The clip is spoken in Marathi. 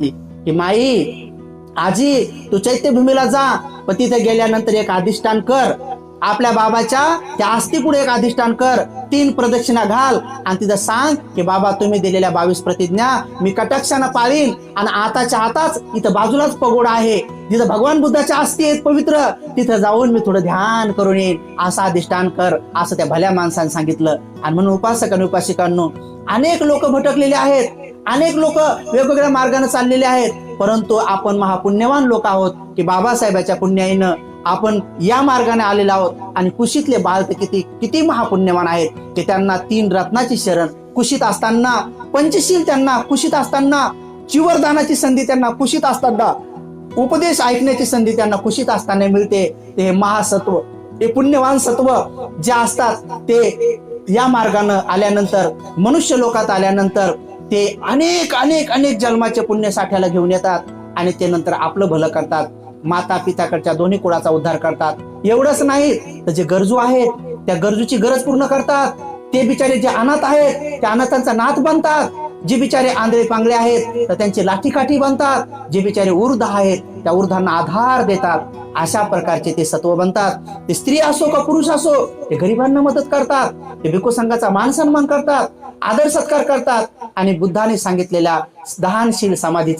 सांगितली की माई, आजी, तू चैत्यभूमीला जा, पण तिथे गेल्यानंतर एक अधिष्ठान कर, आपल्या बाबाच्या त्या अस्थी पुढे एक अधिष्ठान कर, 3 प्रदक्षिणा घाल आणि तिथं सांग की बाबा तुम्ही दिलेल्या 22 प्रतिज्ञा मी कटाक्षानं पाळीन, आणि आताच्या आताच इथं बाजूलाच पगोडा आहे, तिथं भगवान बुद्धाच्या अस्थी आहेत पवित्र, तिथं जाऊन मी थोडं ध्यान करून येईन, असं अधिष्ठान कर, असं त्या भल्या माणसाने सांगितलं. आणि म्हणून उपासक आणि उपासिकांनो, अनेक लोक भटकलेले आहेत, अनेक लोक वेगवेगळ्या मार्गाने चाललेले आहेत, परंतु आपण महापुण्यवान लोक आहोत की बाबासाहेबाच्या पुण्याईनं आपण या मार्गाने आलेलो आहोत. आणि कुशीतले बाळ तर किती किती महापुण्यवान आहेत की त्यांना 3 रत्नाची शरण कुशीत असताना, पंचशील त्यांना कुशीत असताना, चिवरदानाची संधी त्यांना कुशीत असताना, उपदेश ऐकण्याची संधी त्यांना कुशीत असताना मिळते. ते महासत्व, ते पुण्यवान सत्व जे असतात ते या मार्गाने आल्यानंतर, मनुष्य लोकात आल्यानंतर ते अनेक अनेक अनेक जन्माचे पुण्य साठ्याला घेऊन येतात आणि ते नंतर आपलं भलं करतात, माता पिताकडच्या दोन्ही कुळाचा उद्धार करतात. एवढंच नाही तर जे गरजू आहेत त्या गरजूची गरज पूर्ण करतात, ते बिचारे जे अनाथ आहेत त्या अनाथांचा नाथ बनतात, जे बिचारे आंधळे पांगळे आहेत तर त्यांचे लाठीकाठी बनतात, जे बिचारे वृद्ध आहेत त्या वृद्धांना आधार देतात. अशा प्रकारचे ते सत्व बनतात. ते स्त्री असो का पुरुष असो, ते गरिबांना मदत करतात, ते भिक्खू संघाचा मान सन्मान करतात, आदर सत्कार करतात आणि बुद्धाने सांगितलेल्या दानशील समाधीचं